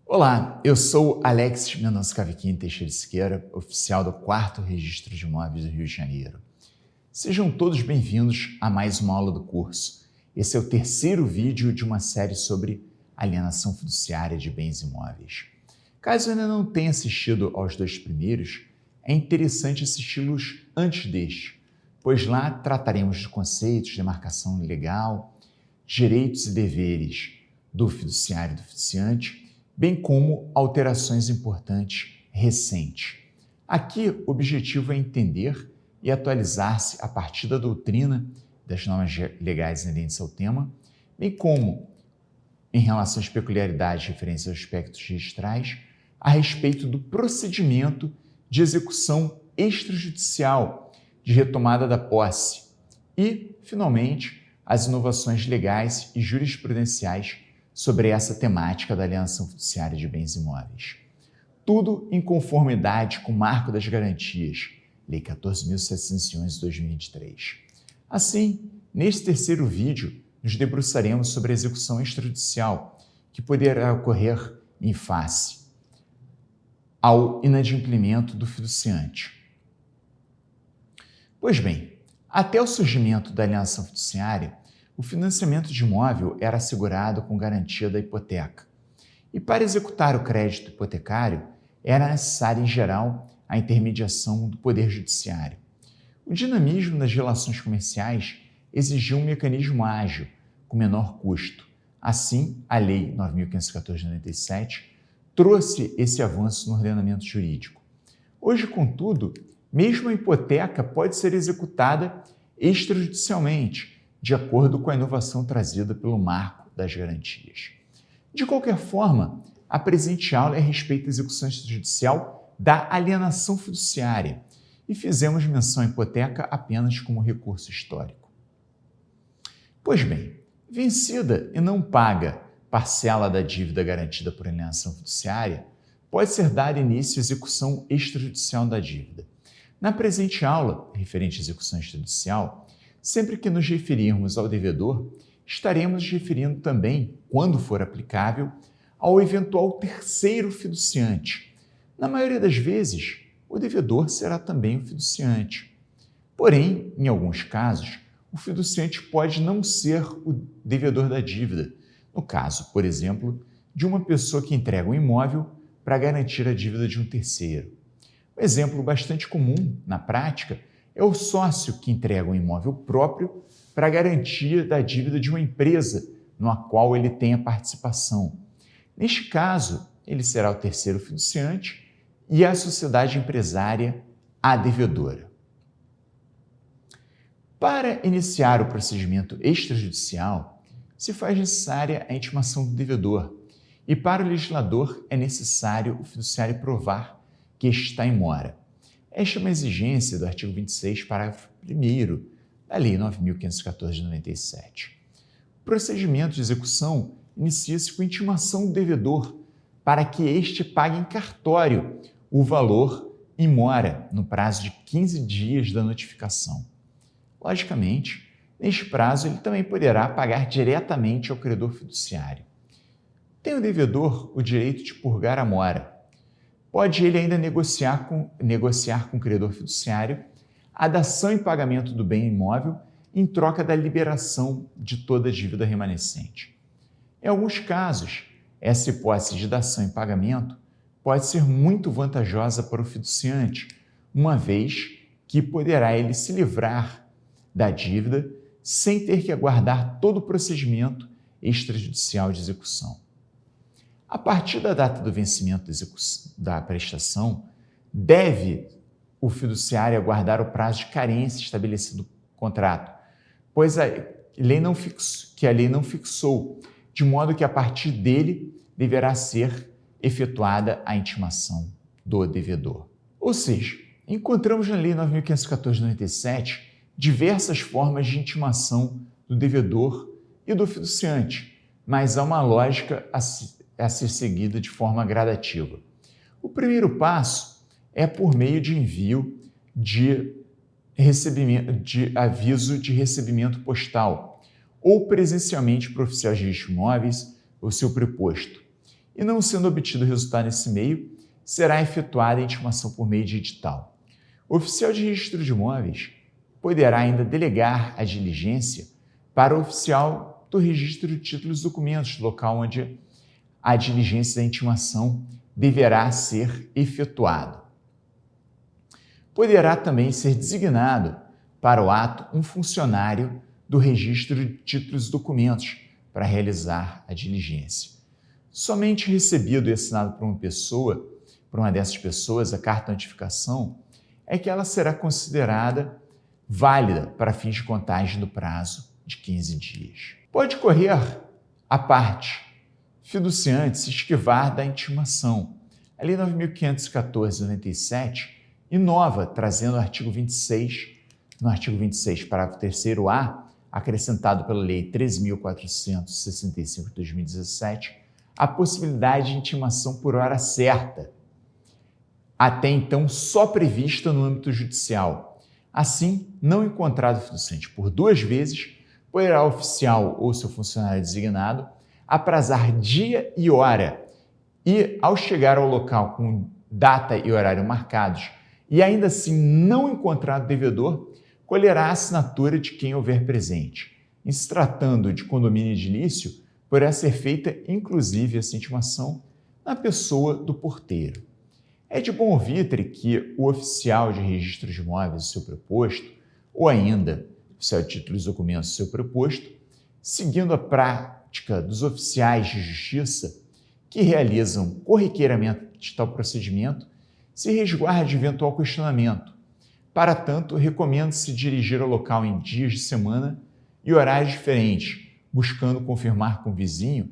Olá, eu sou Alex Mendonça Cavicchioli Teixeira de Siqueira, oficial do 4º Registro de Imóveis do Rio de Janeiro. Sejam todos bem-vindos a mais uma aula do curso. Esse é o 3º vídeo de uma série sobre alienação fiduciária de bens imóveis. Caso ainda não tenha assistido aos 2 primeiros, é interessante assisti-los antes deste, pois lá trataremos de conceitos, demarcação legal, direitos e deveres do fiduciário e do fiduciante, bem como alterações importantes recentes. Aqui, o objetivo é entender e atualizar-se a partir da doutrina das normas legais inerentes ao tema, bem como em relação às peculiaridades referentes aos aspectos registrais, a respeito do procedimento de execução extrajudicial de retomada da posse e, finalmente, as inovações legais e jurisprudenciais sobre essa temática da alienação fiduciária de bens imóveis. Tudo em conformidade com o Marco das Garantias, Lei 14.711 de 2023. Assim, neste 3º vídeo, nos debruçaremos sobre a execução extrajudicial, que poderá ocorrer em face ao inadimplemento do fiduciante. Pois bem, até o surgimento da alienação fiduciária, o financiamento de imóvel era assegurado com garantia da hipoteca. E para executar o crédito hipotecário, era necessária, em geral, a intermediação do Poder Judiciário. O dinamismo das relações comerciais exigia um mecanismo ágil, com menor custo. Assim, a Lei 9.514 de 97 trouxe esse avanço no ordenamento jurídico. Hoje, contudo, mesmo a hipoteca pode ser executada extrajudicialmente, de acordo com a inovação trazida pelo Marco das Garantias. De qualquer forma, a presente aula é a respeito da execução extrajudicial da alienação fiduciária e fizemos menção à hipoteca apenas como recurso histórico. Pois bem, vencida e não paga parcela da dívida garantida por alienação fiduciária, pode ser dado início à execução extrajudicial da dívida. Na presente aula, referente à execução extrajudicial, sempre que nos referirmos ao devedor, estaremos nos referindo também, quando for aplicável, ao eventual terceiro fiduciante. Na maioria das vezes, o devedor será também o fiduciante. Porém, em alguns casos, o fiduciante pode não ser o devedor da dívida, no caso, por exemplo, de uma pessoa que entrega um imóvel para garantir a dívida de um terceiro. Um exemplo bastante comum, na prática, é o sócio que entrega um imóvel próprio para a garantia da dívida de uma empresa na qual ele tem a participação. Neste caso, ele será o terceiro fiduciante e a sociedade empresária a devedora. Para iniciar o procedimento extrajudicial, se faz necessária a intimação do devedor e para o legislador é necessário o fiduciário provar que este está em mora. Esta é uma exigência do artigo 26, parágrafo 1º da Lei 9.514 de 97. O procedimento de execução inicia-se com intimação do devedor para que este pague em cartório o valor em mora no prazo de 15 dias da notificação. Logicamente, neste prazo ele também poderá pagar diretamente ao credor fiduciário. Tem o devedor o direito de purgar a mora. Pode ele ainda negociar com o credor fiduciário a dação em pagamento do bem imóvel em troca da liberação de toda a dívida remanescente. Em alguns casos, essa hipótese de dação em pagamento pode ser muito vantajosa para o fiduciante, uma vez que poderá ele se livrar da dívida sem ter que aguardar todo o procedimento extrajudicial de execução. A partir da data do vencimento da prestação, deve o fiduciário aguardar o prazo de carência estabelecido no contrato, pois a lei não fixou, de modo que a partir dele deverá ser efetuada a intimação do devedor. Ou seja, encontramos na Lei 9.514 de 97 diversas formas de intimação do devedor e do fiduciante, mas há uma lógica a ser seguida de forma gradativa. O primeiro passo é por meio de envio de aviso de recebimento postal ou presencialmente para o oficial de registro de imóveis ou seu preposto. E não sendo obtido resultado nesse meio, será efetuada a intimação por meio de edital. O oficial de registro de imóveis poderá ainda delegar a diligência para o oficial do registro de títulos e documentos, local onde a diligência da intimação deverá ser efetuada. Poderá também ser designado para o ato um funcionário do registro de títulos e documentos para realizar a diligência. Somente recebido e assinado por uma dessas pessoas, a carta de notificação, é que ela será considerada válida para fins de contagem do prazo de 15 dias. Pode correr a parte fiduciante se esquivar da intimação. A Lei 9.514/97 inova, trazendo o artigo 26, no artigo 26, parágrafo 3º-A, acrescentado pela Lei 13.465 de 2017, a possibilidade de intimação por hora certa, até então só prevista no âmbito judicial. Assim, não encontrado fiduciante por 2 vezes, poderá o oficial ou seu funcionário designado aprazar dia e hora e, ao chegar ao local com data e horário marcados e ainda assim não encontrado devedor, colherá a assinatura de quem houver presente. Em se tratando de condomínio edilício, poderá ser feita inclusive essa intimação na pessoa do porteiro. É de bom ouvitre que o oficial de registro de imóveis, o seu preposto, ou ainda o oficial de títulos e documentos, o seu preposto, seguindo a prática dos oficiais de justiça que realizam corriqueiramente de tal procedimento, se resguarde de eventual questionamento. Para tanto, recomenda-se dirigir ao local em dias de semana e horários diferentes, buscando confirmar com o vizinho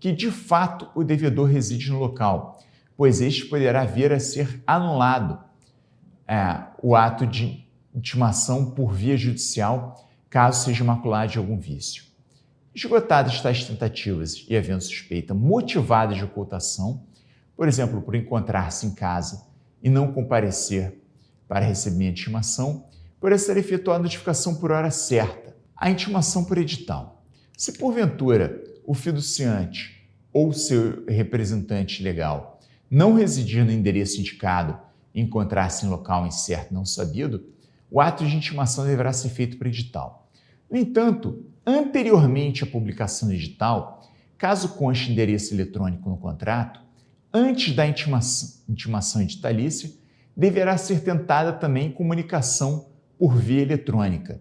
que, de fato, o devedor reside no local, pois este poderá vir a ser anulado o ato de intimação por via judicial, caso seja maculado de algum vício. Esgotadas tais tentativas e havendo suspeita motivada de ocultação, por exemplo, por encontrar-se em casa e não comparecer para recebimento de intimação, poderá ser efetuada a notificação por hora certa. A intimação por edital. Se porventura o fiduciante ou seu representante legal não residir no endereço indicado e encontrar-se em local incerto não sabido, o ato de intimação deverá ser feito por edital. No entanto, anteriormente à publicação do edital, caso conste endereço eletrônico no contrato, antes da intimação editalícia, deverá ser tentada também comunicação por via eletrônica.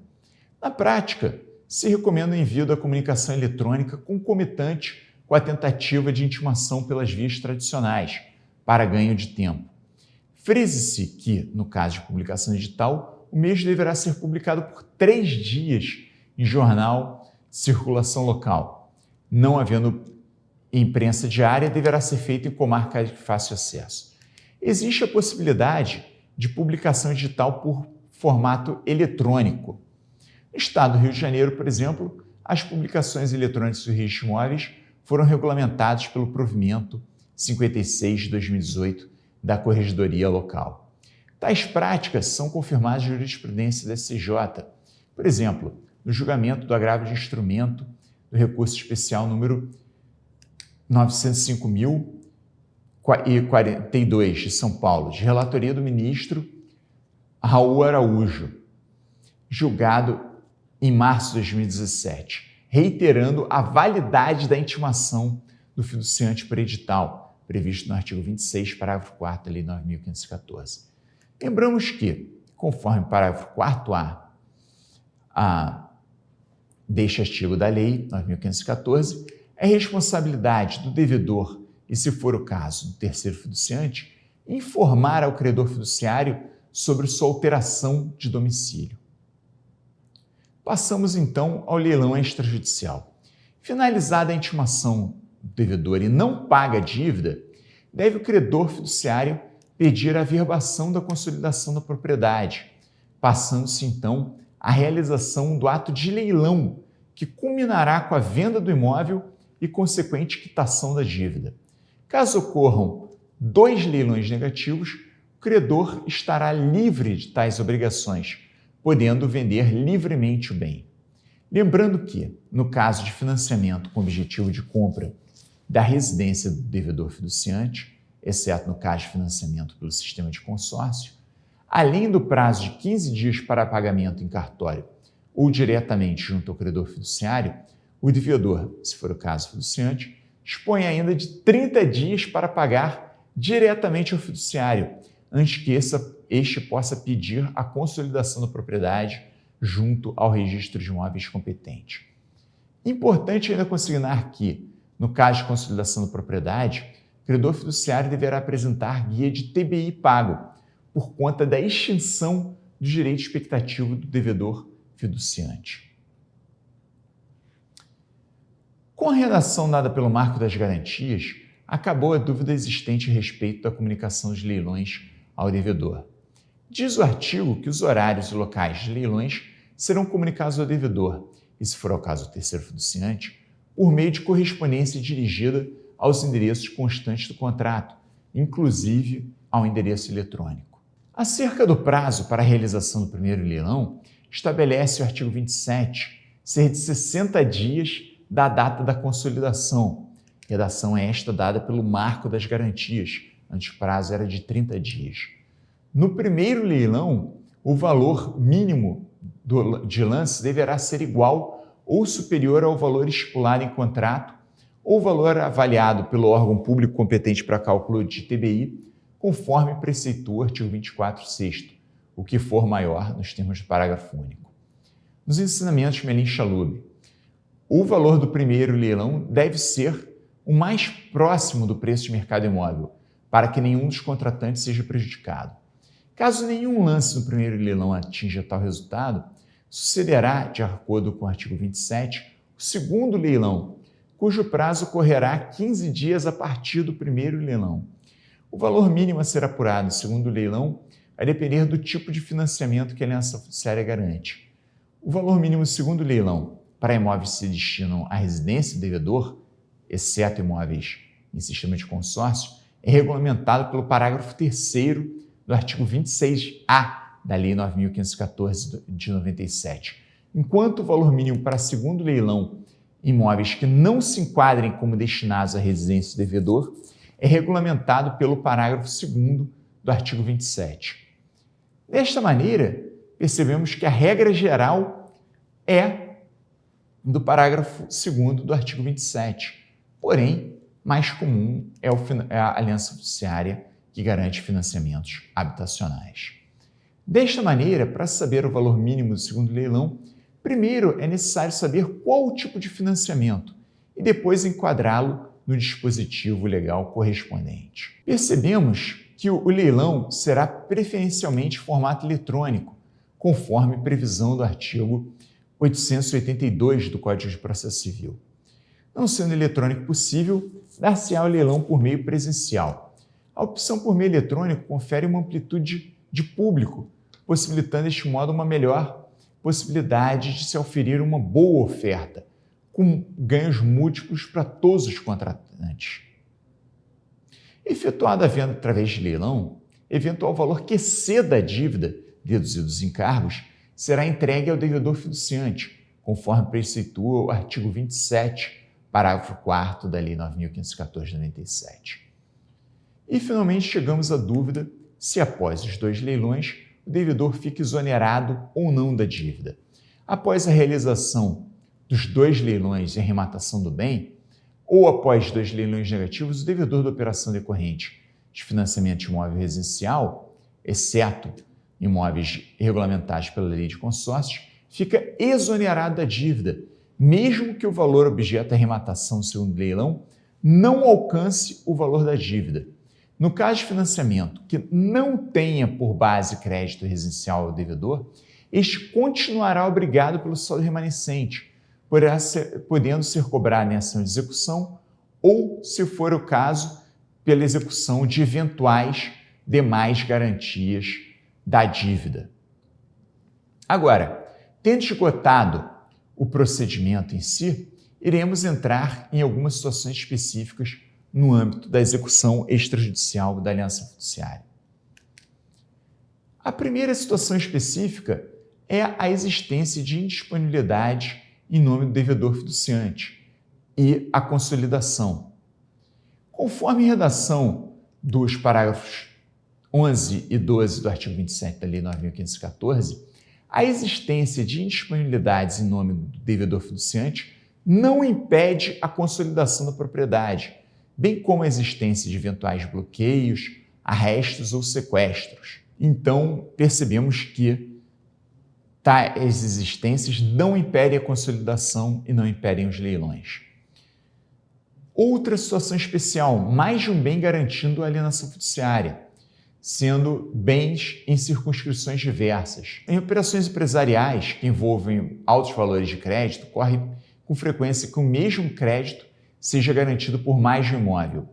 Na prática, se recomenda o envio da comunicação eletrônica concomitante com a tentativa de intimação pelas vias tradicionais, para ganho de tempo. Frise-se que, no caso de publicação digital, o mesmo deverá ser publicado por 3 dias em jornal de circulação local. Não havendo imprensa diária, deverá ser feito em comarca de fácil acesso. Existe a possibilidade de publicação digital por formato eletrônico. No estado do Rio de Janeiro, por exemplo, as publicações eletrônicas do registro de imóveis foram regulamentadas pelo provimento 56 de 2018 da Corregedoria Local. Tais práticas são confirmadas na jurisprudência da SCJ, por exemplo, no julgamento do agravo de instrumento do recurso especial número 905.042 de São Paulo, de relatoria do ministro Raul Araújo, julgado em março de 2017, reiterando a validade da intimação do fiduciante por edital, previsto no artigo 26, parágrafo 4º da Lei 9.514. Lembramos que, conforme parágrafo 4º deste artigo da Lei 9.514, é responsabilidade do devedor e, se for o caso, do terceiro fiduciante, informar ao credor fiduciário sobre sua alteração de domicílio. Passamos então ao leilão extrajudicial. Finalizada a intimação do devedor e não paga a dívida, deve o credor fiduciário pedir a averbação da consolidação da propriedade, passando-se então à realização do ato de leilão, que culminará com a venda do imóvel e consequente quitação da dívida. Caso ocorram 2 leilões negativos, o credor estará livre de tais obrigações, podendo vender livremente o bem. Lembrando que, no caso de financiamento com objetivo de compra da residência do devedor fiduciante, exceto no caso de financiamento pelo sistema de consórcio, além do prazo de 15 dias para pagamento em cartório ou diretamente junto ao credor fiduciário, o devedor, se for o caso fiduciante, dispõe ainda de 30 dias para pagar diretamente ao fiduciário, antes que este possa pedir a consolidação da propriedade junto ao registro de imóveis competente. Importante ainda consignar que, no caso de consolidação da propriedade, o credor fiduciário deverá apresentar guia de TBI pago, por conta da extinção do direito expectativo do devedor fiduciante. Com a redação dada pelo Marco das Garantias, acabou a dúvida existente a respeito da comunicação dos leilões ao devedor. Diz o artigo que os horários e locais de leilões serão comunicados ao devedor, e se for o caso do terceiro fiduciante, por meio de correspondência dirigida aos endereços constantes do contrato, inclusive ao endereço eletrônico. Acerca do prazo para a realização do primeiro leilão, estabelece o artigo 27 ser de 60 dias da data da consolidação. Redação esta dada pelo Marco das Garantias, antes o prazo era de 30 dias. No primeiro leilão, o valor mínimo de lance deverá ser igual ou superior ao valor estipulado em contrato ou valor avaliado pelo órgão público competente para cálculo de TBI, conforme preceitua o artigo 24, 6º, o que for maior nos termos do parágrafo único. Nos ensinamentos Melim-Chalub, o valor do primeiro leilão deve ser o mais próximo do preço de mercado imóvel, para que nenhum dos contratantes seja prejudicado. Caso nenhum lance no primeiro leilão atinja tal resultado, sucederá, de acordo com o artigo 27, o segundo leilão, cujo prazo correrá 15 dias a partir do primeiro leilão. O valor mínimo a ser apurado no segundo leilão vai depender do tipo de financiamento que a aliança fiduciária garante. O valor mínimo do segundo leilão para imóveis que se destinam à residência do devedor, exceto imóveis em sistema de consórcio, é regulamentado pelo parágrafo 3º do artigo 26A da Lei 9.514 de 97, enquanto o valor mínimo para segundo leilão imóveis que não se enquadrem como destinados à residência do devedor é regulamentado pelo parágrafo 2º do artigo 27. Desta maneira, percebemos que a regra geral é do parágrafo 2º do artigo 27, porém, mais comum é a aliança fiduciária que garante financiamentos habitacionais. Desta maneira, para saber o valor mínimo do segundo leilão, primeiro é necessário saber qual o tipo de financiamento e depois enquadrá-lo no dispositivo legal correspondente. Percebemos que o leilão será preferencialmente em formato eletrônico, conforme previsão do artigo 882 do Código de Processo Civil. Não sendo eletrônico possível, dar-se-á o leilão por meio presencial. A opção por meio eletrônico confere uma amplitude de público, possibilitando deste modo uma melhor possibilidade de se oferir uma boa oferta, com ganhos múltiplos para todos os contratantes. Efetuada a venda através de leilão, eventual valor que exceda a dívida, deduzidos os encargos, será entregue ao devedor fiduciante, conforme preceitua o artigo 27, parágrafo 4º da Lei 9.514 de 97. E, finalmente, chegamos à dúvida se, após os 2 leilões, o devedor fica exonerado ou não da dívida. Após a realização dos 2 leilões e arrematação do bem, ou após 2 leilões negativos, o devedor da operação decorrente de financiamento de imóvel residencial, exceto imóveis regulamentados pela lei de consórcios, fica exonerado da dívida, mesmo que o valor objeto da arrematação do segundo leilão não alcance o valor da dívida. No caso de financiamento que não tenha por base crédito residencial ao devedor, este continuará obrigado pelo saldo remanescente, podendo ser cobrado em ação de execução ou, se for o caso, pela execução de eventuais demais garantias da dívida. Agora, tendo esgotado o procedimento em si, iremos entrar em algumas situações específicas no âmbito da execução extrajudicial da aliança fiduciária. A primeira situação específica é a existência de indisponibilidade em nome do devedor fiduciante e a consolidação. Conforme a redação dos parágrafos 11 e 12 do artigo 27 da Lei 9.514, a existência de indisponibilidades em nome do devedor fiduciante não impede a consolidação da propriedade, bem como a existência de eventuais bloqueios, arrestos ou sequestros. Então, percebemos que tais existências não impedem a consolidação e não impedem os leilões. Outra situação especial, mais de um bem garantindo a alienação fiduciária, sendo bens em circunscrições diversas. Em operações empresariais que envolvem altos valores de crédito, corre com frequência que o mesmo crédito seja garantido por mais de um imóvel.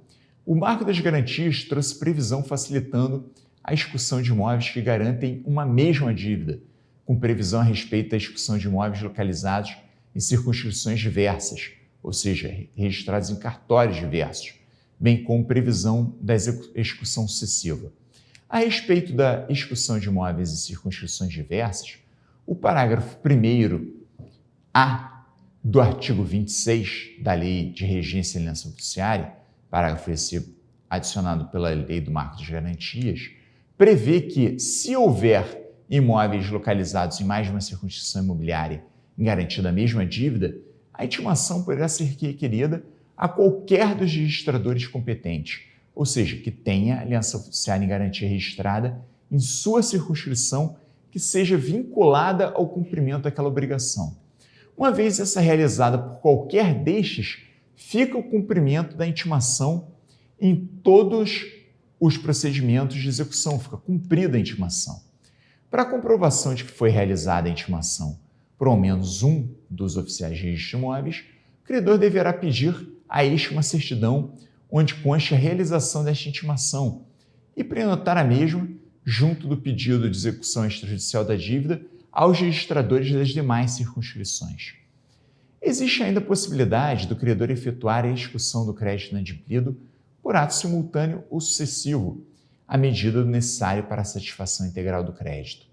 O Marco das Garantias trouxe previsão facilitando a execução de imóveis que garantem uma mesma dívida, com previsão a respeito da execução de imóveis localizados em circunscrições diversas, ou seja, registrados em cartórios diversos, bem como previsão da execução sucessiva. A respeito da execução de imóveis em circunscrições diversas, o parágrafo 1º-A do artigo 26 da Lei de Regência e Alienação Fiduciária, parágrafo esse adicionado pela Lei do Marco das Garantias, prevê que, se houver imóveis localizados em mais de uma circunscrição imobiliária em garantia da mesma dívida, a intimação poderá ser requerida a qualquer dos registradores competentes, ou seja, que tenha alienação fiduciária em garantia registrada em sua circunscrição que seja vinculada ao cumprimento daquela obrigação. Uma vez essa realizada por qualquer destes, fica o cumprimento da intimação em todos os procedimentos de execução, fica cumprida a intimação. Para a comprovação de que foi realizada a intimação por ao menos um dos oficiais de registro de imóveis, o credor deverá pedir a este uma certidão onde conste a realização desta intimação e prenotar a mesma junto do pedido de execução extrajudicial da dívida aos registradores das demais circunscrições. Existe ainda a possibilidade do credor efetuar a execução do crédito inadimplido por ato simultâneo ou sucessivo, à medida do necessário para a satisfação integral do crédito.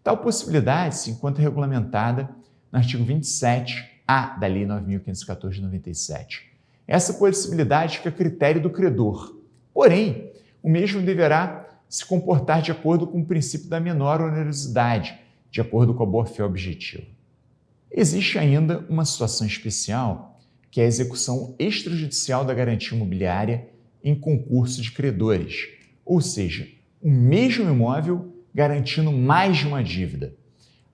Tal possibilidade se encontra regulamentada no artigo 27-A da Lei 9.514 de 97. Essa possibilidade fica a critério do credor. Porém, o mesmo deverá se comportar de acordo com o princípio da menor onerosidade, de acordo com a boa-fé objetiva. Existe ainda uma situação especial, que é a execução extrajudicial da garantia imobiliária em concurso de credores, ou seja, o mesmo imóvel garantindo mais de uma dívida.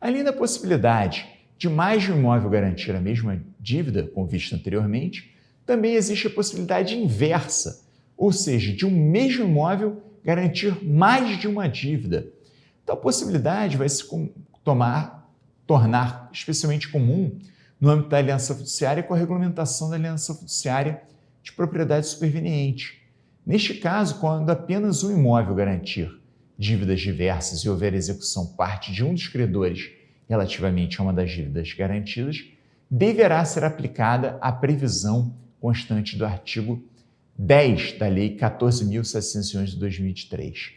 Além da possibilidade de mais de um imóvel garantir a mesma dívida, como visto anteriormente, também existe a possibilidade inversa, ou seja, de um mesmo imóvel garantir mais de uma dívida. Tal possibilidade vai se tornar especialmente comum no âmbito da aliança fiduciária com a regulamentação da aliança fiduciária de propriedade superveniente. Neste caso, quando apenas um imóvel garantir dívidas diversas e houver execução parte de um dos credores relativamente a uma das dívidas garantidas, deverá ser aplicada a previsão constante do artigo 10 da Lei 14.711 de 2023.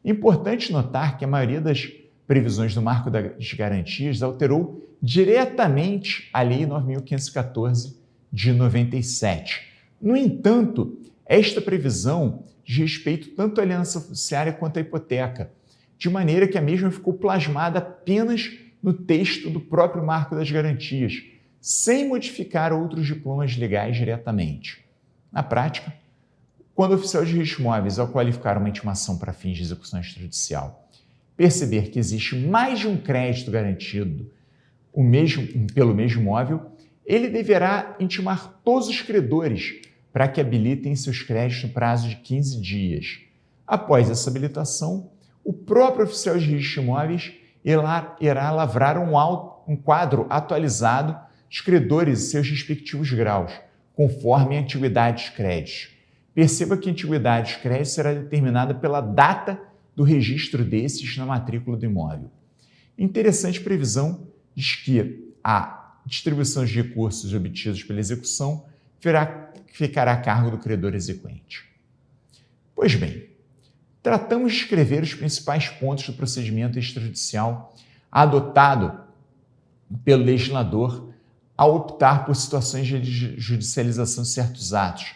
Importante notar que a maioria das previsões do Marco das Garantias alterou diretamente a Lei 9.514 de 97. No entanto, esta previsão diz respeito tanto à aliança fiduciária quanto à hipoteca, de maneira que a mesma ficou plasmada apenas no texto do próprio Marco das Garantias, sem modificar outros diplomas legais diretamente. Na prática, quando o oficial de registro de imóveis, ao qualificar uma intimação para fins de execução extrajudicial, perceber que existe mais de um crédito garantido pelo mesmo imóvel, ele deverá intimar todos os credores para que habilitem seus créditos no prazo de 15 dias. Após essa habilitação, o próprio oficial de registro de imóveis irá lavrar um quadro atualizado dos credores e seus respectivos graus, conforme a antiguidade dos créditos. Perceba que a antiguidade dos créditos será determinada pela data do registro desses na matrícula do imóvel. Interessante previsão diz que a distribuição de recursos obtidos pela execução ficará a cargo do credor exequente. Pois bem, tratamos de escrever os principais pontos do procedimento extrajudicial adotado pelo legislador ao optar por situações de judicialização de certos atos,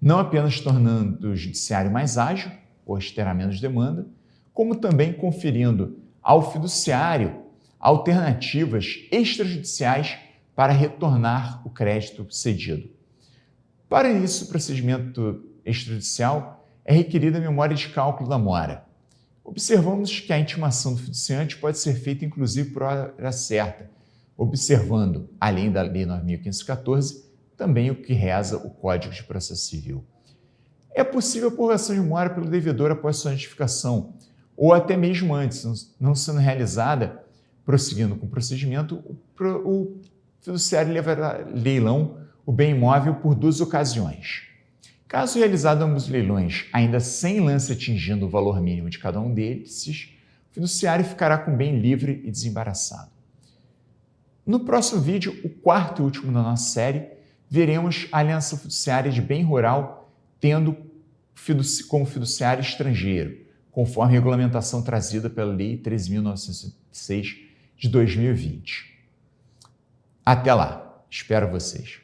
não apenas tornando o judiciário mais ágil, pois terá menos demanda, como também conferindo ao fiduciário alternativas extrajudiciais para retornar o crédito cedido. Para isso, o procedimento extrajudicial é requerida a memória de cálculo da mora. Observamos que a intimação do fiduciante pode ser feita inclusive por hora certa, observando, além da Lei 9.514, também o que reza o Código de Processo Civil. É possível a prorrogação de mora pelo devedor após sua notificação, ou até mesmo antes, não sendo realizada, prosseguindo com o procedimento, o fiduciário levará leilão o bem imóvel por 2 ocasiões. Caso realizado ambos os leilões, ainda sem lance atingindo o valor mínimo de cada um desses, o fiduciário ficará com o bem livre e desembaraçado. No próximo vídeo, o quarto e último da nossa série, veremos a aliança fiduciária de bem rural tendo como fiduciário estrangeiro, conforme a regulamentação trazida pela Lei 13.906 de 2020. Até lá, espero vocês.